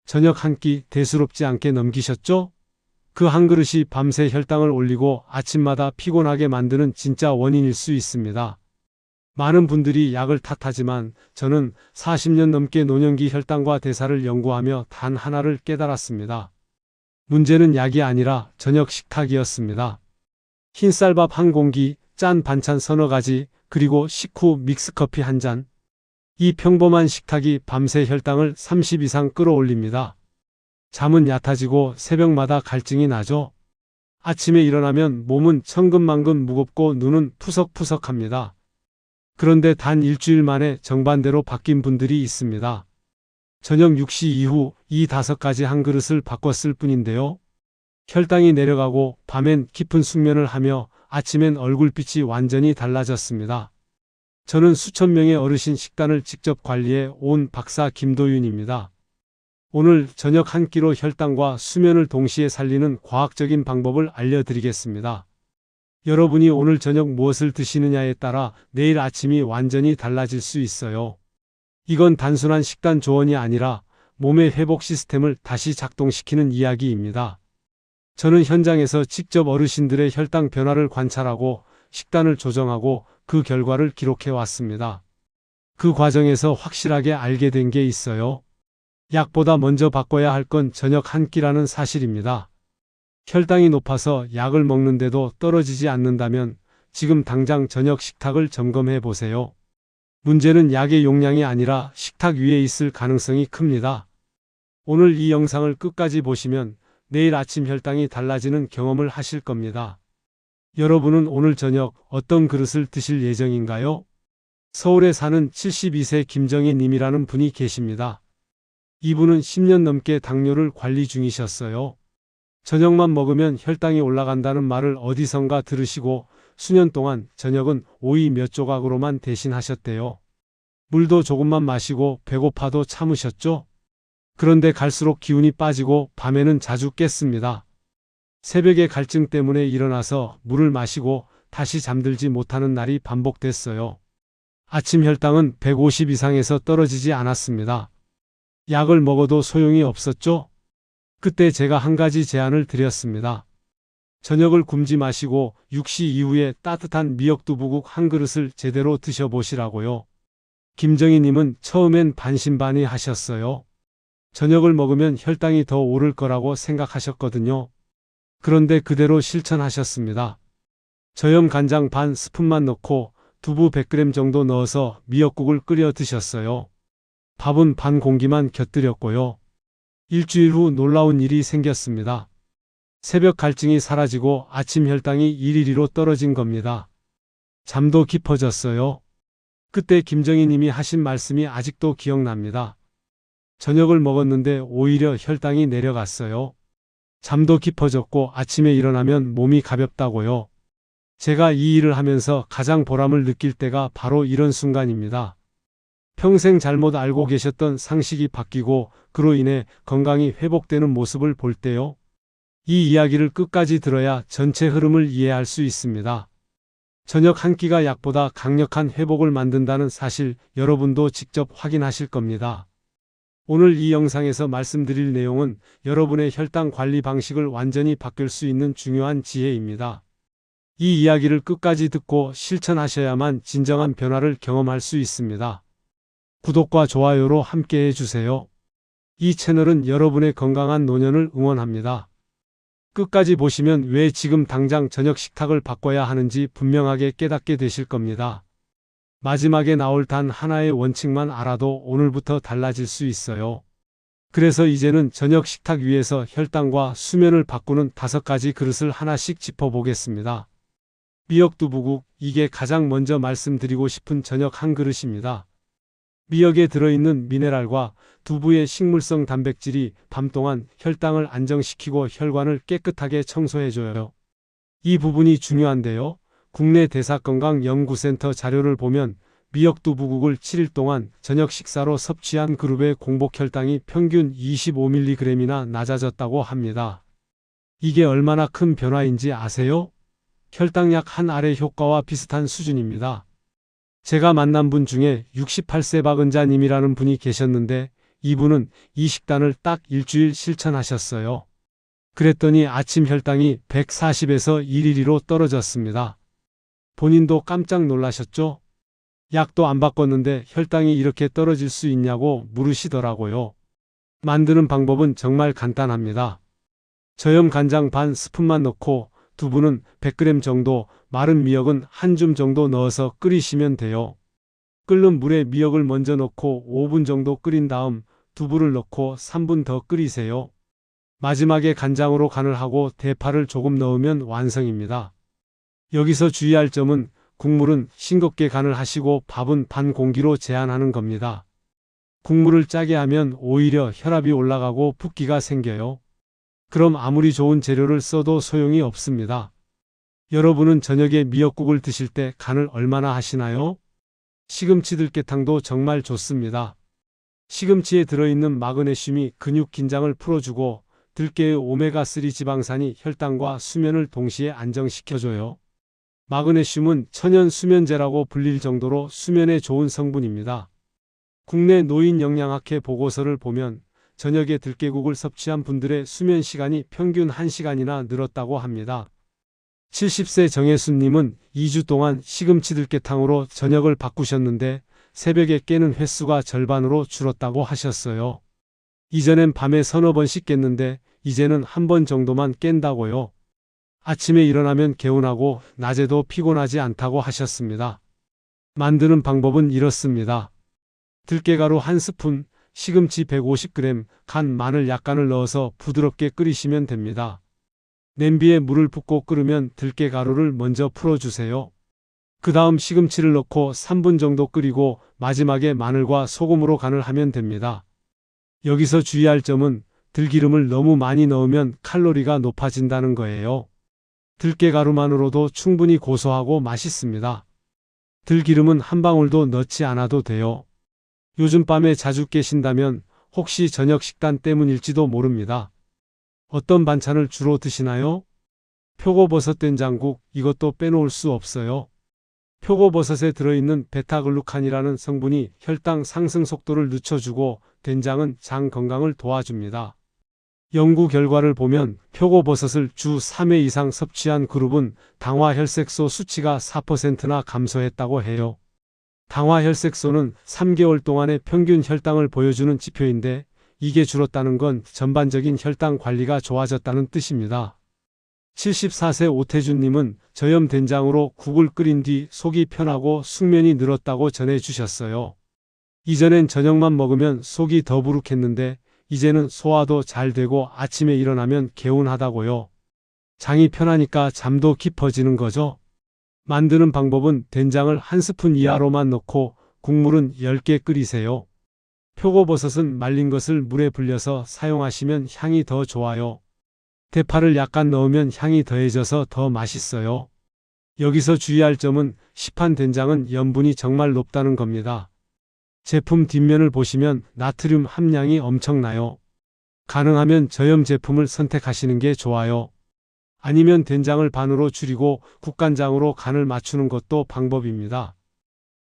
저녁 한 끼 대수롭지 않게 넘기셨죠? 그 한 그릇이 밤새 혈당을 올리고 아침마다 피곤하게 만드는 진짜 원인일 수 있습니다. 많은 분들이 약을 탓하지만 저는 40년 넘게 노년기 혈당과 대사를 연구하며 단 하나를 깨달았습니다. 문제는 약이 아니라 저녁 식탁이었습니다. 흰쌀밥 한 공기, 짠 반찬 서너 가지, 그리고 식후 믹스커피 한 잔. 이 평범한 식탁이 밤새 혈당을 30 이상 끌어올립니다. 잠은 얕아지고 새벽마다 갈증이 나죠. 아침에 일어나면 몸은 천근만근 무겁고 눈은 푸석푸석합니다. 그런데 단 일주일 만에 정반대로 바뀐 분들이 있습니다. 저녁 6시 이후 이 5가지 한 그릇을 바꿨을 뿐인데요. 혈당이 내려가고 밤엔 깊은 숙면을 하며 아침엔 얼굴빛이 완전히 달라졌습니다. 저는 수천 명의 어르신 식단을 직접 관리해 온 박사 김도윤입니다. 오늘 저녁 한 끼로 혈당과 수면을 동시에 살리는 과학적인 방법을 알려드리겠습니다. 여러분이 오늘 저녁 무엇을 드시느냐에 따라 내일 아침이 완전히 달라질 수 있어요. 이건 단순한 식단 조언이 아니라 몸의 회복 시스템을 다시 작동시키는 이야기입니다. 저는 현장에서 직접 어르신들의 혈당 변화를 관찰하고 식단을 조정하고 그 결과를 기록해 왔습니다. 그 과정에서 확실하게 알게 된 게 있어요. 약보다 먼저 바꿔야 할 건 저녁 한 끼라는 사실입니다. 혈당이 높아서 약을 먹는데도 떨어지지 않는다면 지금 당장 저녁 식탁을 점검해 보세요. 문제는 약의 용량이 아니라 식탁 위에 있을 가능성이 큽니다. 오늘 이 영상을 끝까지 보시면 내일 아침 혈당이 달라지는 경험을 하실 겁니다. 여러분은 오늘 저녁 어떤 그릇을 드실 예정인가요? 서울에 사는 72세 김정희 님이라는 분이 계십니다. 이분은 10년 넘게 당뇨를 관리 중이셨어요. 저녁만 먹으면 혈당이 올라간다는 말을 어디선가 들으시고 수년 동안 저녁은 오이 몇 조각으로만 대신하셨대요. 물도 조금만 마시고 배고파도 참으셨죠? 그런데 갈수록 기운이 빠지고 밤에는 자주 깼습니다. 새벽에 갈증 때문에 일어나서 물을 마시고 다시 잠들지 못하는 날이 반복됐어요. 아침 혈당은 150 이상에서 떨어지지 않았습니다. 약을 먹어도 소용이 없었죠? 그때 제가 한 가지 제안을 드렸습니다. 저녁을 굶지 마시고 6시 이후에 따뜻한 미역두부국 한 그릇을 제대로 드셔보시라고요. 김정희 님은 처음엔 반신반의 하셨어요. 저녁을 먹으면 혈당이 더 오를 거라고 생각하셨거든요. 그런데 그대로 실천하셨습니다. 저염 간장 반 스푼만 넣고 두부 100g 정도 넣어서 미역국을 끓여 드셨어요. 밥은 반 공기만 곁들였고요. 일주일 후 놀라운 일이 생겼습니다. 새벽 갈증이 사라지고 아침 혈당이 112로 떨어진 겁니다. 잠도 깊어졌어요. 그때 김정희 님이 하신 말씀이 아직도 기억납니다. 저녁을 먹었는데 오히려 혈당이 내려갔어요. 잠도 깊어졌고 아침에 일어나면 몸이 가볍다고요. 제가 이 일을 하면서 가장 보람을 느낄 때가 바로 이런 순간입니다. 평생 잘못 알고 계셨던 상식이 바뀌고 그로 인해 건강이 회복되는 모습을 볼 때요. 이 이야기를 끝까지 들어야 전체 흐름을 이해할 수 있습니다. 저녁 한 끼가 약보다 강력한 회복을 만든다는 사실 여러분도 직접 확인하실 겁니다. 오늘 이 영상에서 말씀드릴 내용은 여러분의 혈당 관리 방식을 완전히 바꿀 수 있는 중요한 지혜입니다. 이 이야기를 끝까지 듣고 실천하셔야만 진정한 변화를 경험할 수 있습니다. 구독과 좋아요로 함께 해주세요. 이 채널은 여러분의 건강한 노년을 응원합니다. 끝까지 보시면 왜 지금 당장 저녁 식탁을 바꿔야 하는지 분명하게 깨닫게 되실 겁니다. 마지막에 나올 단 하나의 원칙만 알아도 오늘부터 달라질 수 있어요. 그래서 이제는 저녁 식탁 위에서 혈당과 수면을 바꾸는 5가지 그릇을 하나씩 짚어보겠습니다. 미역두부국, 이게 가장 먼저 말씀드리고 싶은 저녁 한 그릇입니다. 미역에 들어있는 미네랄과 두부의 식물성 단백질이 밤 동안 혈당을 안정시키고 혈관을 깨끗하게 청소해줘요. 이 부분이 중요한데요. 국내 대사건강연구센터 자료를 보면 미역두부국을 7일 동안 저녁 식사로 섭취한 그룹의 공복 혈당이 평균 25mg이나 낮아졌다고 합니다. 이게 얼마나 큰 변화인지 아세요? 혈당약 한 알의 효과와 비슷한 수준입니다. 제가 만난 분 중에 68세 박은자님이라는 분이 계셨는데 이분은 이 식단을 딱 일주일 실천하셨어요. 그랬더니 아침 혈당이 140에서 112로 떨어졌습니다. 본인도 깜짝 놀라셨죠? 약도 안 바꿨는데 혈당이 이렇게 떨어질 수 있냐고 물으시더라고요. 만드는 방법은 정말 간단합니다. 저염 간장 반 스푼만 넣고 두부는 100g 정도, 마른 미역은 한 줌 정도 넣어서 끓이시면 돼요. 끓는 물에 미역을 먼저 넣고 5분 정도 끓인 다음 두부를 넣고 3분 더 끓이세요. 마지막에 간장으로 간을 하고 대파를 조금 넣으면 완성입니다. 여기서 주의할 점은 국물은 싱겁게 간을 하시고 밥은 반 공기로 제한하는 겁니다. 국물을 짜게 하면 오히려 혈압이 올라가고 붓기가 생겨요. 그럼 아무리 좋은 재료를 써도 소용이 없습니다. 여러분은 저녁에 미역국을 드실 때 간을 얼마나 하시나요? 시금치 들깨탕도 정말 좋습니다. 시금치에 들어있는 마그네슘이 근육 긴장을 풀어주고 들깨의 오메가3 지방산이 혈당과 수면을 동시에 안정시켜줘요. 마그네슘은 천연 수면제라고 불릴 정도로 수면에 좋은 성분입니다. 국내 노인영양학회 보고서를 보면 저녁에 들깨국을 섭취한 분들의 수면 시간이 평균 1시간이나 늘었다고 합니다. 70세 정혜수님은 2주 동안 시금치 들깨탕으로 저녁을 바꾸셨는데 새벽에 깨는 횟수가 절반으로 줄었다고 하셨어요. 이전엔 밤에 서너 번씩 깼는데 이제는 한 번 정도만 깬다고요. 아침에 일어나면 개운하고 낮에도 피곤하지 않다고 하셨습니다. 만드는 방법은 이렇습니다. 들깨가루 1스푼, 시금치 150g, 간 마늘 약간을 넣어서 부드럽게 끓이시면 됩니다. 냄비에 물을 붓고 끓으면 들깨가루를 먼저 풀어주세요. 그 다음 시금치를 넣고 3분 정도 끓이고 마지막에 마늘과 소금으로 간을 하면 됩니다. 여기서 주의할 점은 들기름을 너무 많이 넣으면 칼로리가 높아진다는 거예요. 들깨가루만으로도 충분히 고소하고 맛있습니다. 들기름은 한 방울도 넣지 않아도 돼요. 요즘 밤에 자주 깨신다면 혹시 저녁 식단 때문일지도 모릅니다. 어떤 반찬을 주로 드시나요? 표고버섯 된장국, 이것도 빼놓을 수 없어요. 표고버섯에 들어있는 베타글루칸이라는 성분이 혈당 상승 속도를 늦춰주고 된장은 장 건강을 도와줍니다. 연구 결과를 보면 표고버섯을 주 3회 이상 섭취한 그룹은 당화혈색소 수치가 4%나 감소했다고 해요. 당화혈색소는 3개월 동안의 평균 혈당을 보여주는 지표인데 이게 줄었다는 건 전반적인 혈당 관리가 좋아졌다는 뜻입니다. 74세 오태준님은 저염 된장으로 국을 끓인 뒤 속이 편하고 숙면이 늘었다고 전해주셨어요. 이전엔 저녁만 먹으면 속이 더부룩했는데 이제는 소화도 잘 되고 아침에 일어나면 개운하다고요. 장이 편하니까 잠도 깊어지는 거죠. 만드는 방법은 된장을 1스푼 이하로만 넣고 국물은 10개 끓이세요. 표고버섯은 말린 것을 물에 불려서 사용하시면 향이 더 좋아요. 대파를 약간 넣으면 향이 더해져서 더 맛있어요. 여기서 주의할 점은 시판 된장은 염분이 정말 높다는 겁니다. 제품 뒷면을 보시면 나트륨 함량이 엄청나요. 가능하면 저염 제품을 선택하시는 게 좋아요. 아니면 된장을 반으로 줄이고 국간장으로 간을 맞추는 것도 방법입니다.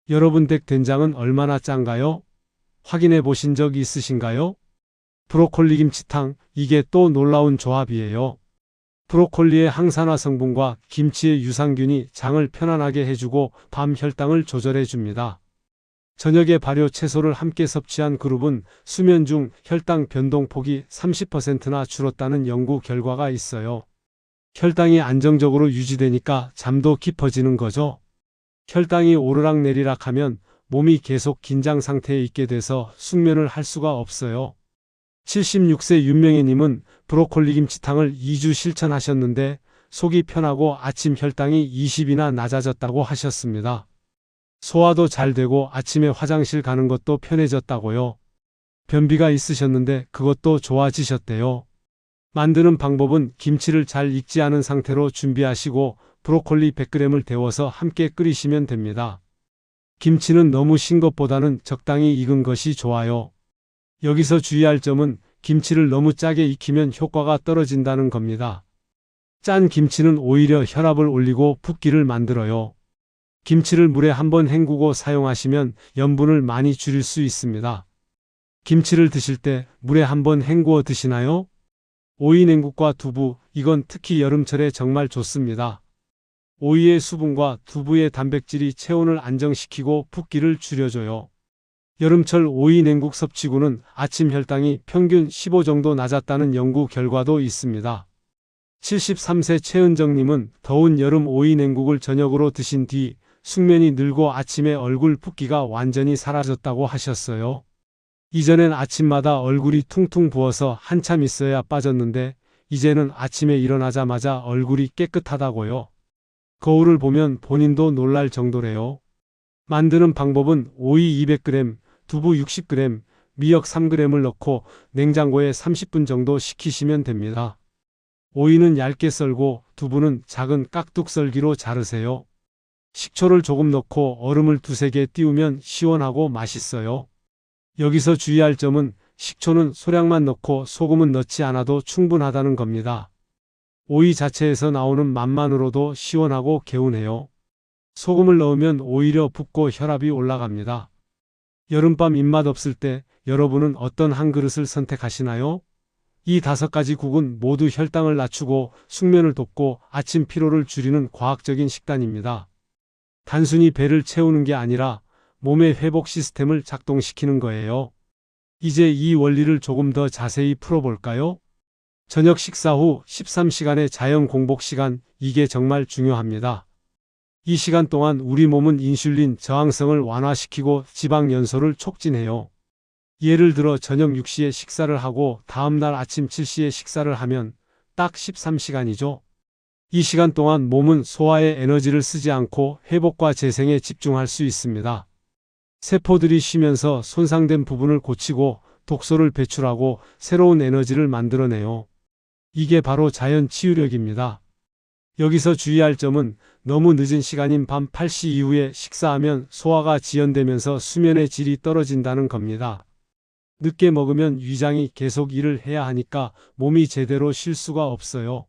여러분 댁 된장은 얼마나 짠가요? 확인해 보신 적 있으신가요? 브로콜리 김치탕, 이게 또 놀라운 조합이에요. 브로콜리의 항산화 성분과 김치의 유산균이 장을 편안하게 해주고 밤 혈당을 조절해 줍니다. 저녁에 발효 채소를 함께 섭취한 그룹은 수면 중 혈당 변동폭이 30%나 줄었다는 연구 결과가 있어요. 혈당이 안정적으로 유지되니까 잠도 깊어지는 거죠. 혈당이 오르락내리락 하면 몸이 계속 긴장 상태에 있게 돼서 숙면을 할 수가 없어요. 76세 윤명혜님은 브로콜리 김치탕을 2주 실천하셨는데 속이 편하고 아침 혈당이 20이나 낮아졌다고 하셨습니다. 소화도 잘 되고 아침에 화장실 가는 것도 편해졌다고요. 변비가 있으셨는데 그것도 좋아지셨대요. 만드는 방법은 김치를 잘 익지 않은 상태로 준비하시고 브로콜리 100g을 데워서 함께 끓이시면 됩니다. 김치는 너무 신 것보다는 적당히 익은 것이 좋아요. 여기서 주의할 점은 김치를 너무 짜게 익히면 효과가 떨어진다는 겁니다. 짠 김치는 오히려 혈압을 올리고 붓기를 만들어요. 김치를 물에 한번 헹구고 사용하시면 염분을 많이 줄일 수 있습니다. 김치를 드실 때 물에 한번 헹구어 드시나요? 오이 냉국과 두부, 이건 특히 여름철에 정말 좋습니다. 오이의 수분과 두부의 단백질이 체온을 안정시키고 붓기를 줄여줘요. 여름철 오이 냉국 섭취구는 아침 혈당이 평균 15 정도 낮았다는 연구 결과도 있습니다. 73세 최은정님은 더운 여름 오이 냉국을 저녁으로 드신 뒤 숙면이 늘고 아침에 얼굴 붓기가 완전히 사라졌다고 하셨어요. 이전엔 아침마다 얼굴이 퉁퉁 부어서 한참 있어야 빠졌는데 이제는 아침에 일어나자마자 얼굴이 깨끗하다고요. 거울을 보면 본인도 놀랄 정도래요. 만드는 방법은 오이 200g, 두부 60g, 미역 3g을 넣고 냉장고에 30분 정도 식히시면 됩니다. 오이는 얇게 썰고 두부는 작은 깍둑 썰기로 자르세요. 식초를 조금 넣고 얼음을 두세 개 띄우면 시원하고 맛있어요. 여기서 주의할 점은 식초는 소량만 넣고 소금은 넣지 않아도 충분하다는 겁니다. 오이 자체에서 나오는 맛만으로도 시원하고 개운해요. 소금을 넣으면 오히려 붓고 혈압이 올라갑니다. 여름밤 입맛 없을 때 여러분은 어떤 한 그릇을 선택하시나요? 이 5가지 국은 모두 혈당을 낮추고 숙면을 돕고 아침 피로를 줄이는 과학적인 식단입니다. 단순히 배를 채우는 게 아니라 몸의 회복 시스템을 작동시키는 거예요. 이제 이 원리를 조금 더 자세히 풀어볼까요? 저녁 식사 후 13시간의 자연 공복 시간, 이게 정말 중요합니다. 이 시간 동안 우리 몸은 인슐린 저항성을 완화시키고 지방 연소를 촉진해요. 예를 들어 저녁 6시에 식사를 하고 다음날 아침 7시에 식사를 하면 딱 13시간이죠. 이 시간 동안 몸은 소화에 에너지를 쓰지 않고 회복과 재생에 집중할 수 있습니다. 세포들이 쉬면서 손상된 부분을 고치고 독소를 배출하고 새로운 에너지를 만들어내요. 이게 바로 자연 치유력입니다. 여기서 주의할 점은 너무 늦은 시간인 밤 8시 이후에 식사하면 소화가 지연되면서 수면의 질이 떨어진다는 겁니다. 늦게 먹으면 위장이 계속 일을 해야 하니까 몸이 제대로 쉴 수가 없어요.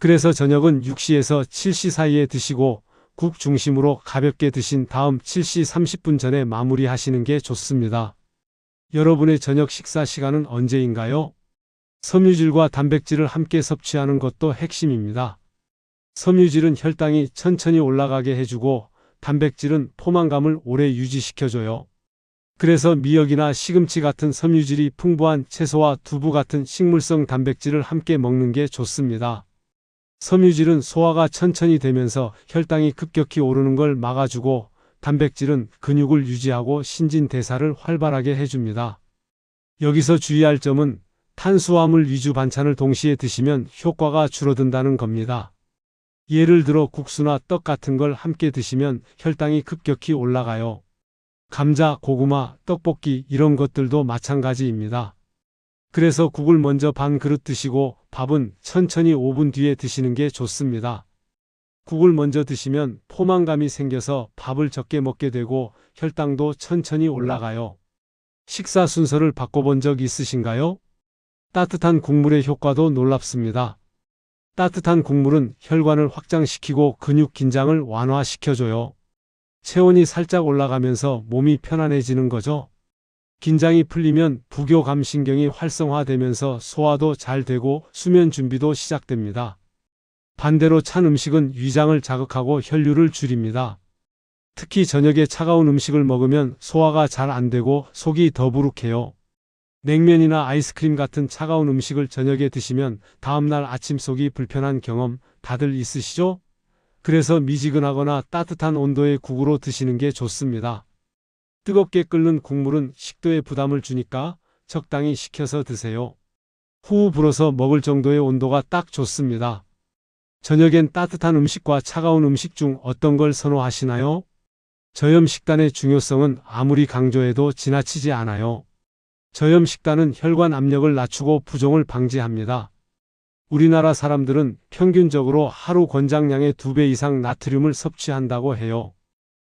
그래서 저녁은 6시에서 7시 사이에 드시고 국 중심으로 가볍게 드신 다음 7시 30분 전에 마무리하시는 게 좋습니다. 여러분의 저녁 식사 시간은 언제인가요? 섬유질과 단백질을 함께 섭취하는 것도 핵심입니다. 섬유질은 혈당이 천천히 올라가게 해주고 단백질은 포만감을 오래 유지시켜줘요. 그래서 미역이나 시금치 같은 섬유질이 풍부한 채소와 두부 같은 식물성 단백질을 함께 먹는 게 좋습니다. 섬유질은 소화가 천천히 되면서 혈당이 급격히 오르는 걸 막아주고 단백질은 근육을 유지하고 신진대사를 활발하게 해줍니다. 여기서 주의할 점은 탄수화물 위주 반찬을 동시에 드시면 효과가 줄어든다는 겁니다. 예를 들어 국수나 떡 같은 걸 함께 드시면 혈당이 급격히 올라가요. 감자, 고구마, 떡볶이 이런 것들도 마찬가지입니다. 그래서 국을 먼저 반 그릇 드시고 밥은 천천히 5분 뒤에 드시는 게 좋습니다. 국을 먼저 드시면 포만감이 생겨서 밥을 적게 먹게 되고 혈당도 천천히 올라가요. 식사 순서를 바꿔본 적 있으신가요? 따뜻한 국물의 효과도 놀랍습니다. 따뜻한 국물은 혈관을 확장시키고 근육 긴장을 완화시켜줘요. 체온이 살짝 올라가면서 몸이 편안해지는 거죠. 긴장이 풀리면 부교감신경이 활성화되면서 소화도 잘 되고 수면 준비도 시작됩니다. 반대로 찬 음식은 위장을 자극하고 혈류를 줄입니다. 특히 저녁에 차가운 음식을 먹으면 소화가 잘 안 되고 속이 더부룩해요. 냉면이나 아이스크림 같은 차가운 음식을 저녁에 드시면 다음날 아침 속이 불편한 경험 다들 있으시죠? 그래서 미지근하거나 따뜻한 온도의 국으로 드시는 게 좋습니다. 뜨겁게 끓는 국물은 식도에 부담을 주니까 적당히 식혀서 드세요. 후 불어서 먹을 정도의 온도가 딱 좋습니다. 저녁엔 따뜻한 음식과 차가운 음식 중 어떤 걸 선호하시나요? 저염 식단의 중요성은 아무리 강조해도 지나치지 않아요. 저염 식단은 혈관 압력을 낮추고 부종을 방지합니다. 우리나라 사람들은 평균적으로 하루 권장량의 2배 이상 나트륨을 섭취한다고 해요.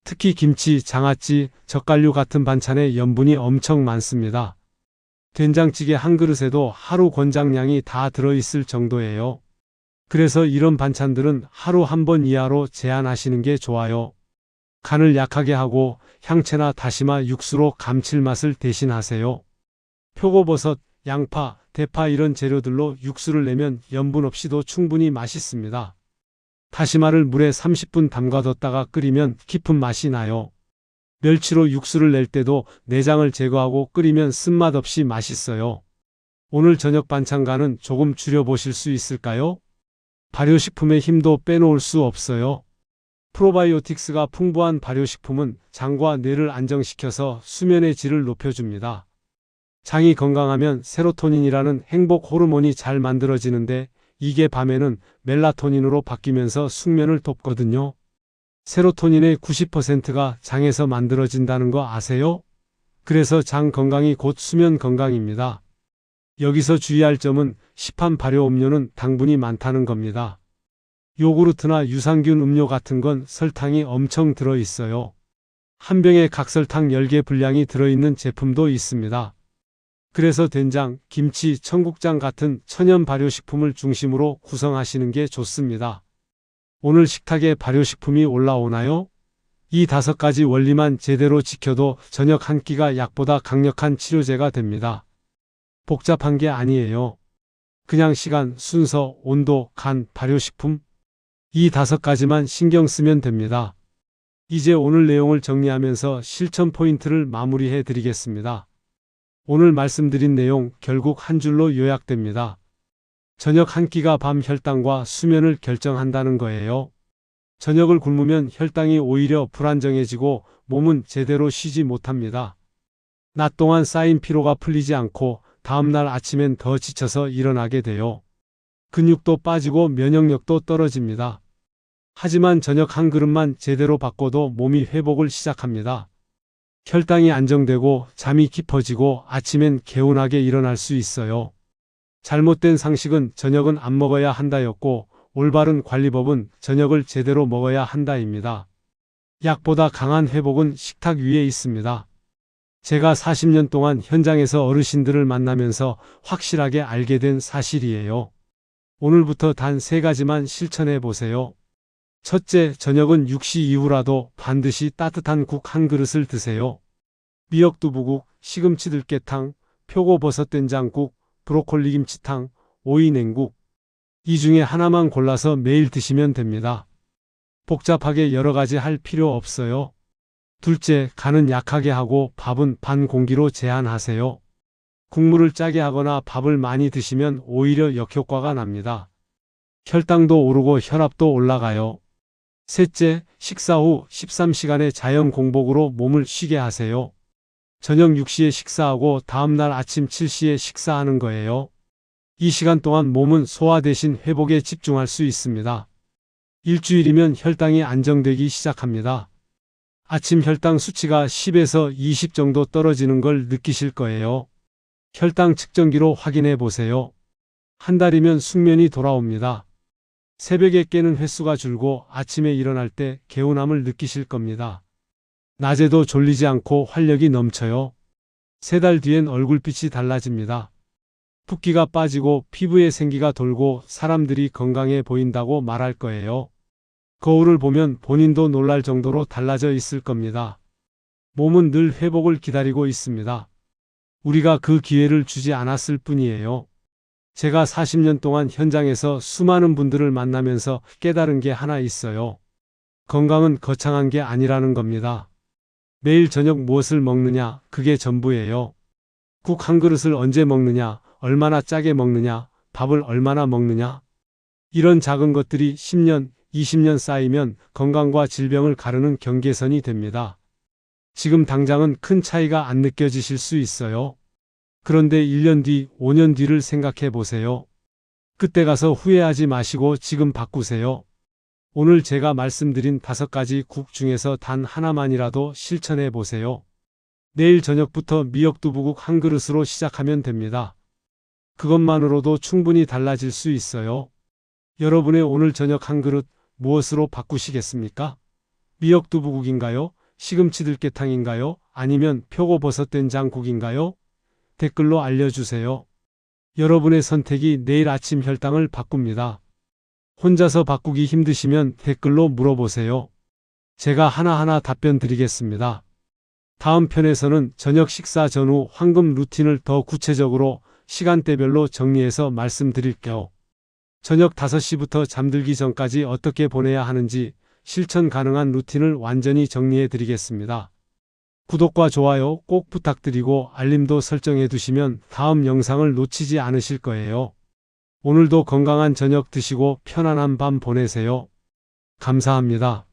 특히 김치, 장아찌, 젓갈류 같은 반찬에 염분이 엄청 많습니다. 된장찌개 한 그릇에도 하루 권장량이 다 들어있을 정도예요. 그래서 이런 반찬들은 하루 한 번 이하로 제한하시는 게 좋아요. 간을 약하게 하고 향채나 다시마, 육수로 감칠맛을 대신하세요. 표고버섯, 양파, 대파 이런 재료들로 육수를 내면 염분 없이도 충분히 맛있습니다. 다시마를 물에 30분 담가뒀다가 끓이면 깊은 맛이 나요. 멸치로 육수를 낼 때도 내장을 제거하고 끓이면 쓴맛 없이 맛있어요. 오늘 저녁 반찬과는 조금 줄여보실 수 있을까요? 발효식품의 힘도 빼놓을 수 없어요. 프로바이오틱스가 풍부한 발효식품은 장과 뇌를 안정시켜서 수면의 질을 높여줍니다. 장이 건강하면 세로토닌이라는 행복 호르몬이 잘 만들어지는데 이게 밤에는 멜라토닌으로 바뀌면서 숙면을 돕거든요. 세로토닌의 90%가 장에서 만들어진다는 거 아세요? 그래서 장 건강이 곧 수면 건강입니다. 여기서 주의할 점은 시판 발효 음료는 당분이 많다는 겁니다. 요구르트나 유산균 음료 같은 건 설탕이 엄청 들어있어요. 한 병에 각설탕 10개 분량이 들어있는 제품도 있습니다. 그래서 된장, 김치, 청국장 같은 천연 발효식품을 중심으로 구성하시는 게 좋습니다. 오늘 식탁에 발효식품이 올라오나요? 이 5가지 원리만 제대로 지켜도 저녁 한 끼가 약보다 강력한 치료제가 됩니다. 복잡한 게 아니에요. 그냥 시간, 순서, 온도, 간, 발효식품 이 5가지만 신경 쓰면 됩니다. 이제 오늘 내용을 정리하면서 실천 포인트를 마무리해 드리겠습니다. 오늘 말씀드린 내용 결국 한 줄로 요약됩니다. 저녁 한 끼가 밤 혈당과 수면을 결정한다는 거예요. 저녁을 굶으면 혈당이 오히려 불안정해지고 몸은 제대로 쉬지 못합니다. 낮 동안 쌓인 피로가 풀리지 않고 다음날 아침엔 더 지쳐서 일어나게 돼요. 근육도 빠지고 면역력도 떨어집니다. 하지만 저녁 한 그릇만 제대로 바꿔도 몸이 회복을 시작합니다. 혈당이 안정되고 잠이 깊어지고 아침엔 개운하게 일어날 수 있어요. 잘못된 상식은 저녁은 안 먹어야 한다였고 올바른 관리법은 저녁을 제대로 먹어야 한다입니다. 약보다 강한 회복은 식탁 위에 있습니다. 제가 40년 동안 현장에서 어르신들을 만나면서 확실하게 알게 된 사실이에요. 오늘부터 단 3가지만 실천해 보세요. 첫째, 저녁은 6시 이후라도 반드시 따뜻한 국 한 그릇을 드세요. 미역두부국, 시금치 들깨탕, 표고버섯 된장국, 브로콜리 김치탕, 오이 냉국. 이 중에 하나만 골라서 매일 드시면 됩니다. 복잡하게 여러 가지 할 필요 없어요. 둘째, 간은 약하게 하고 밥은 반 공기로 제한하세요. 국물을 짜게 하거나 밥을 많이 드시면 오히려 역효과가 납니다. 혈당도 오르고 혈압도 올라가요. 셋째, 식사 후 13시간의 자연 공복으로 몸을 쉬게 하세요. 저녁 6시에 식사하고 다음날 아침 7시에 식사하는 거예요. 이 시간 동안 몸은 소화 대신 회복에 집중할 수 있습니다. 일주일이면 혈당이 안정되기 시작합니다. 아침 혈당 수치가 10에서 20 정도 떨어지는 걸 느끼실 거예요. 혈당 측정기로 확인해 보세요. 한 달이면 숙면이 돌아옵니다. 새벽에 깨는 횟수가 줄고 아침에 일어날 때 개운함을 느끼실 겁니다. 낮에도 졸리지 않고 활력이 넘쳐요. 3달 뒤엔 얼굴빛이 달라집니다. 붓기가 빠지고 피부에 생기가 돌고 사람들이 건강해 보인다고 말할 거예요. 거울을 보면 본인도 놀랄 정도로 달라져 있을 겁니다. 몸은 늘 회복을 기다리고 있습니다. 우리가 그 기회를 주지 않았을 뿐이에요. 제가 40년 동안 현장에서 수많은 분들을 만나면서 깨달은 게 하나 있어요. 건강은 거창한 게 아니라는 겁니다. 매일 저녁 무엇을 먹느냐, 그게 전부예요. 국 한 그릇을 언제 먹느냐, 얼마나 짜게 먹느냐, 밥을 얼마나 먹느냐. 이런 작은 것들이 10년, 20년 쌓이면 건강과 질병을 가르는 경계선이 됩니다. 지금 당장은 큰 차이가 안 느껴지실 수 있어요. 그런데 1년 뒤, 5년 뒤를 생각해 보세요. 그때 가서 후회하지 마시고 지금 바꾸세요. 오늘 제가 말씀드린 5가지 국 중에서 단 하나만이라도 실천해 보세요. 내일 저녁부터 미역두부국 한 그릇으로 시작하면 됩니다. 그것만으로도 충분히 달라질 수 있어요. 여러분의 오늘 저녁 한 그릇 무엇으로 바꾸시겠습니까? 미역두부국인가요? 시금치 들깨탕인가요? 아니면 표고버섯 된장국인가요? 댓글로 알려주세요. 여러분의 선택이 내일 아침 혈당을 바꿉니다. 혼자서 바꾸기 힘드시면 댓글로 물어보세요. 제가 하나하나 답변 드리겠습니다. 다음 편에서는 저녁 식사 전후 황금 루틴을 더 구체적으로 시간대별로 정리해서 말씀드릴게요. 저녁 5시부터 잠들기 전까지 어떻게 보내야 하는지 실천 가능한 루틴을 완전히 정리해 드리겠습니다. 구독과 좋아요 꼭 부탁드리고 알림도 설정해 두시면 다음 영상을 놓치지 않으실 거예요. 오늘도 건강한 저녁 드시고 편안한 밤 보내세요. 감사합니다.